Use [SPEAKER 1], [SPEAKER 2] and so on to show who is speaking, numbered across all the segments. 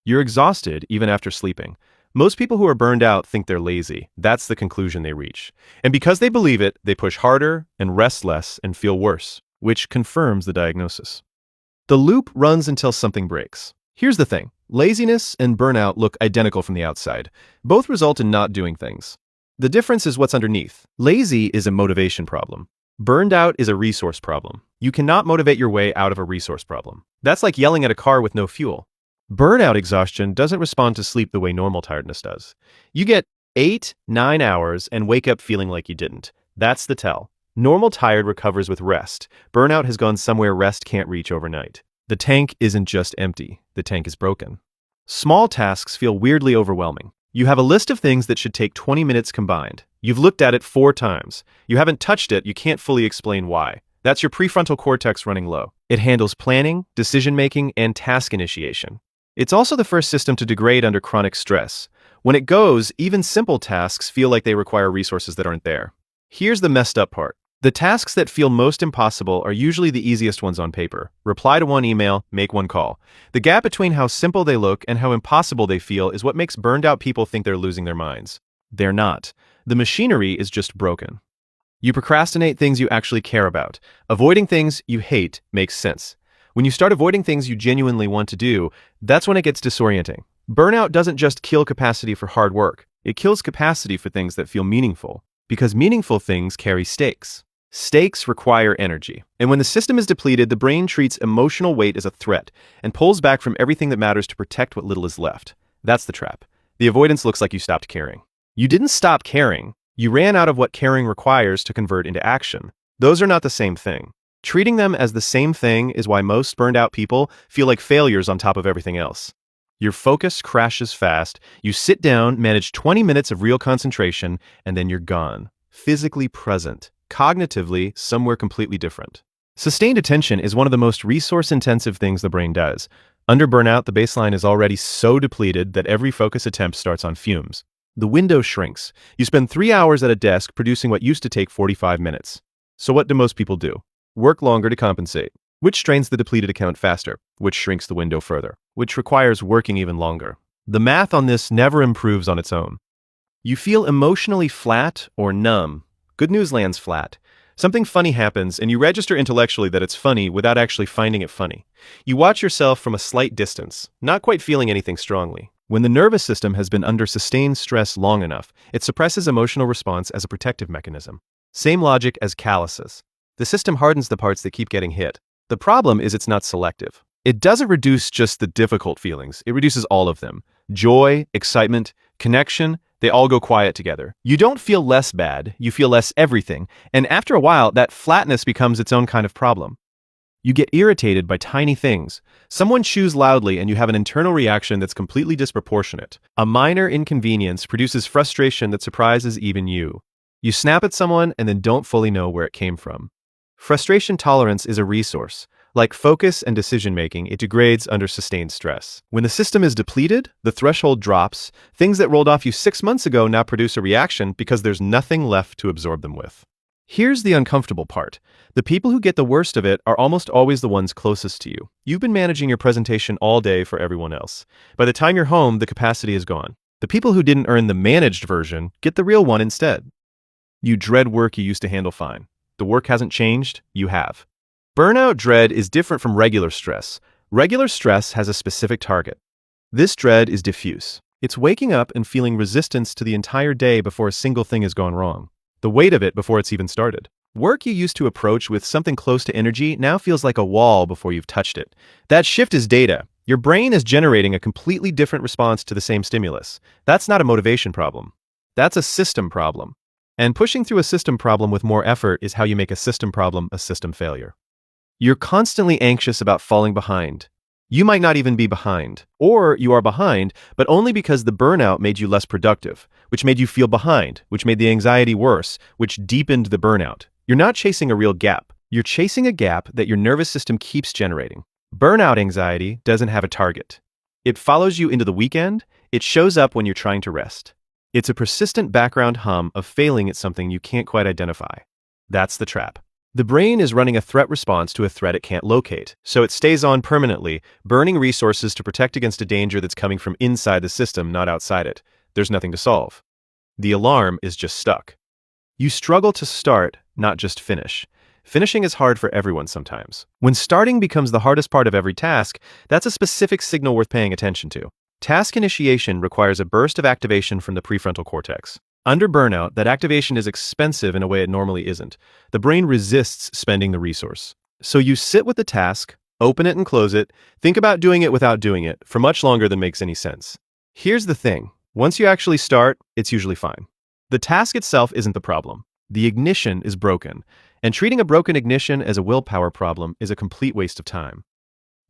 [SPEAKER 1] You're exhausted even after sleeping. Most people who are burned out think they're lazy. That's the conclusion they reach. And because they believe it, they push harder and rest less and feel worse, which confirms the diagnosis. The loop runs until something breaks. Here's the thing. Laziness and burnout look identical from the outside. Both result in not doing things. The difference is what's underneath. Lazy is a motivation problem. Burned out is a resource problem. You cannot motivate your way out of a resource problem. That's like yelling at a car with no fuel. Burnout exhaustion doesn't respond to sleep the way normal tiredness does. You get 8-9 hours and wake up feeling like you didn't. That's the tell. Normal tired recovers with rest. Burnout has gone somewhere rest can't reach overnight. The tank isn't just empty. The tank is broken. Small tasks feel weirdly overwhelming. You have a list of things that should take 20 minutes combined. You've looked at it 4 times. You haven't touched it, you can't fully explain why. That's your prefrontal cortex running low. It handles planning, decision-making, and task initiation. It's also the first system to degrade under chronic stress. When it goes, even simple tasks feel like they require resources that aren't there. Here's the messed up part. The tasks that feel most impossible are usually the easiest ones on paper. Reply to one email, make one call. The gap between how simple they look and how impossible they feel is what makes burned out people think they're losing their minds. They're not. The machinery is just broken. You procrastinate things you actually care about. Avoiding things you hate makes sense. When you start avoiding things you genuinely want to do, that's when it gets disorienting. Burnout doesn't just kill capacity for hard work. It kills capacity for things that feel meaningful. Because meaningful things carry stakes. Stakes require energy. And when the system is depleted, the brain treats emotional weight as a threat and pulls back from everything that matters to protect what little is left. That's the trap. The avoidance looks like you stopped caring. You didn't stop caring. You ran out of what caring requires to convert into action. Those are not the same thing. Treating them as the same thing is why most burned out people feel like failures on top of everything else. Your focus crashes fast, you sit down, manage 20 minutes of real concentration, and then you're gone. Physically present, cognitively somewhere completely different. Sustained attention is one of the most resource-intensive things the brain does. Under burnout, the baseline is already so depleted that every focus attempt starts on fumes. The window shrinks. You spend 3 hours at a desk producing what used to take 45 minutes. So what do most people do? Work longer to compensate, which strains the depleted account faster, which shrinks the window further, which requires working even longer. The math on this never improves on its own. You feel emotionally flat or numb. Good news lands flat. Something funny happens, and you register intellectually that it's funny without actually finding it funny. You watch yourself from a slight distance, not quite feeling anything strongly. When the nervous system has been under sustained stress long enough, it suppresses emotional response as a protective mechanism. Same logic as calluses. The system hardens the parts that keep getting hit. The problem is it's not selective. It doesn't reduce just the difficult feelings, it reduces all of them. Joy, excitement, connection, they all go quiet together. You don't feel less bad, you feel less everything, and after a while, that flatness becomes its own kind of problem. You get irritated by tiny things. Someone chews loudly and you have an internal reaction that's completely disproportionate. A minor inconvenience produces frustration that surprises even you. You snap at someone and then don't fully know where it came from. Frustration tolerance is a resource. Like focus and decision-making, it degrades under sustained stress. When the system is depleted, the threshold drops. Things that rolled off you 6 months ago now produce a reaction because there's nothing left to absorb them with. Here's the uncomfortable part. The people who get the worst of it are almost always the ones closest to you. You've been managing your presentation all day for everyone else. By the time you're home, the capacity is gone. The people who didn't earn the managed version get the real one instead. You dread work you used to handle fine. The work hasn't changed, you have. Burnout dread is different from regular stress. Regular stress has a specific target. This dread is diffuse. It's waking up and feeling resistance to the entire day before a single thing has gone wrong. The weight of it before it's even started. Work you used to approach with something close to energy now feels like a wall before you've touched it. That shift is data. Your brain is generating a completely different response to the same stimulus. That's not a motivation problem. That's a system problem. And pushing through a system problem with more effort is how you make a system problem a system failure. You're constantly anxious about falling behind. You might not even be behind. Or you are behind, but only because the burnout made you less productive, which made you feel behind, which made the anxiety worse, which deepened the burnout. You're not chasing a real gap. You're chasing a gap that your nervous system keeps generating. Burnout anxiety doesn't have a target. It follows you into the weekend. It shows up when you're trying to rest. It's a persistent background hum of failing at something you can't quite identify. That's the trap. The brain is running a threat response to a threat it can't locate, so it stays on permanently, burning resources to protect against a danger that's coming from inside the system, not outside it. There's nothing to solve. The alarm is just stuck. You struggle to start, not just finish. Finishing is hard for everyone sometimes. When starting becomes the hardest part of every task, that's a specific signal worth paying attention to. Task initiation requires a burst of activation from the prefrontal cortex. Under burnout, that activation is expensive in a way it normally isn't. The brain resists spending the resource. So you sit with the task, open it and close it, think about doing it without doing it for much longer than makes any sense. Here's the thing. Once you actually start, it's usually fine. The task itself isn't the problem. The ignition is broken, and treating a broken ignition as a willpower problem is a complete waste of time.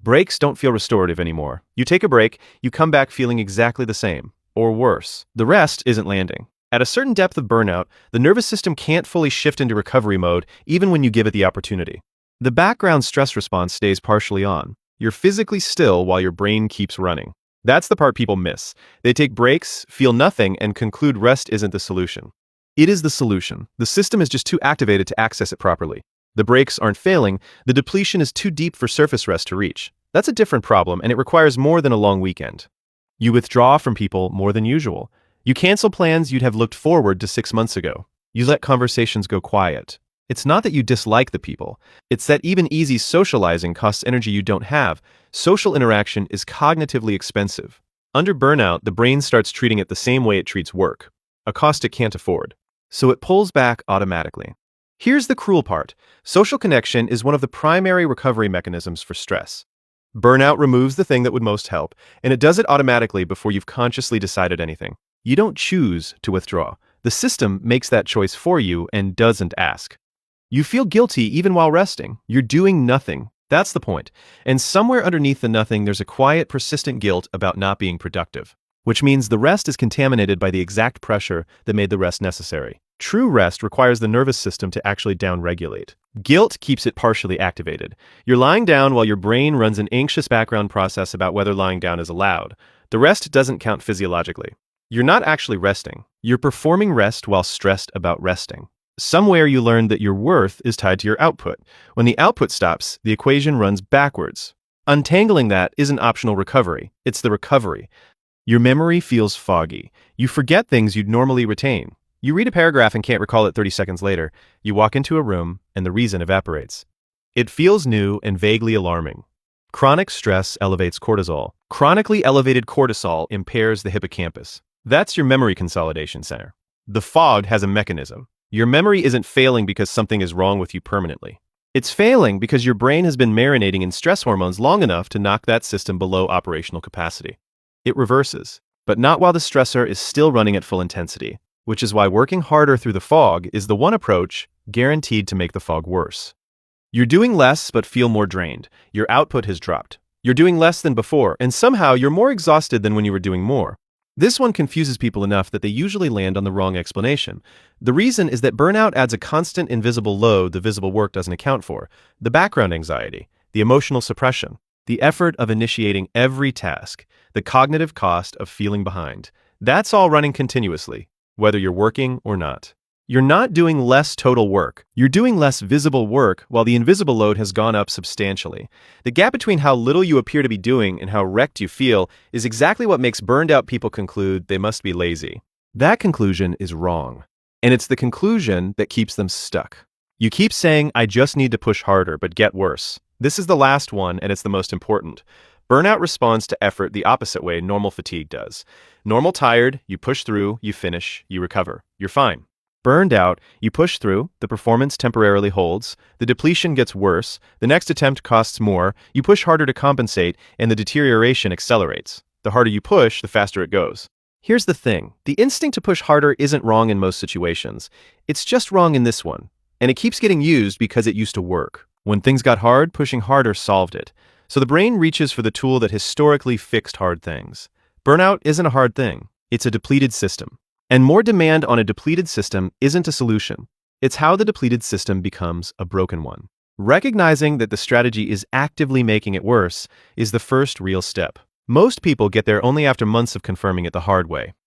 [SPEAKER 1] Breaks don't feel restorative anymore. You take a break, you come back feeling exactly the same, or worse. The rest isn't landing. At a certain depth of burnout, the nervous system can't fully shift into recovery mode even when you give it the opportunity. The background stress response stays partially on. You're physically still while your brain keeps running. That's the part people miss. They take breaks, feel nothing, and conclude rest isn't the solution. It is the solution. The system is just too activated to access it properly. The breaks aren't failing, the depletion is too deep for surface rest to reach. That's a different problem, and it requires more than a long weekend. You withdraw from people more than usual. You cancel plans you'd have looked forward to 6 months ago. You let conversations go quiet. It's not that you dislike the people. It's that even easy socializing costs energy you don't have. Social interaction is cognitively expensive. Under burnout, the brain starts treating it the same way it treats work, a cost it can't afford. So it pulls back automatically. Here's the cruel part. Social connection is one of the primary recovery mechanisms for stress. Burnout removes the thing that would most help, and it does it automatically before you've consciously decided anything. You don't choose to withdraw. The system makes that choice for you and doesn't ask. You feel guilty even while resting. You're doing nothing. That's the point. And somewhere underneath the nothing, there's a quiet, persistent guilt about not being productive, which means the rest is contaminated by the exact pressure that made the rest necessary. True rest requires the nervous system to actually downregulate. Guilt keeps it partially activated. You're lying down while your brain runs an anxious background process about whether lying down is allowed. The rest doesn't count physiologically. You're not actually resting. You're performing rest while stressed about resting. Somewhere you learned that your worth is tied to your output. When the output stops, the equation runs backwards. Untangling that isn't optional recovery. It's the recovery. Your memory feels foggy. You forget things you'd normally retain. You read a paragraph and can't recall it 30 seconds later. You walk into a room and the reason evaporates. It feels new and vaguely alarming. Chronic stress elevates cortisol. Chronically elevated cortisol impairs the hippocampus. That's your memory consolidation center. The fog has a mechanism. Your memory isn't failing because something is wrong with you permanently. It's failing because your brain has been marinating in stress hormones long enough to knock that system below operational capacity. It reverses, but not while the stressor is still running at full intensity, which is why working harder through the fog is the one approach guaranteed to make the fog worse. You're doing less but feel more drained. Your output has dropped. You're doing less than before, and somehow you're more exhausted than when you were doing more. This one confuses people enough that they usually land on the wrong explanation. The reason is that burnout adds a constant invisible load the visible work doesn't account for. The background anxiety, the emotional suppression, the effort of initiating every task, the cognitive cost of feeling behind. That's all running continuously, whether you're working or not. You're not doing less total work. You're doing less visible work while the invisible load has gone up substantially. The gap between how little you appear to be doing and how wrecked you feel is exactly what makes burned out people conclude they must be lazy. That conclusion is wrong. And it's the conclusion that keeps them stuck. You keep saying, I just need to push harder, but get worse. This is the last one, and it's the most important. Burnout responds to effort the opposite way normal fatigue does. Normal tired, you push through, you finish, you recover. You're fine. Burned out, you push through, the performance temporarily holds, the depletion gets worse, the next attempt costs more, you push harder to compensate, and the deterioration accelerates. The harder you push, the faster it goes. Here's the thing. The instinct to push harder isn't wrong in most situations. It's just wrong in this one. And it keeps getting used because it used to work. When things got hard, pushing harder solved it. So the brain reaches for the tool that historically fixed hard things. Burnout isn't a hard thing. It's a depleted system. And more demand on a depleted system isn't a solution. It's how the depleted system becomes a broken one. Recognizing that the strategy is actively making it worse is the first real step. Most people get there only after months of confirming it the hard way.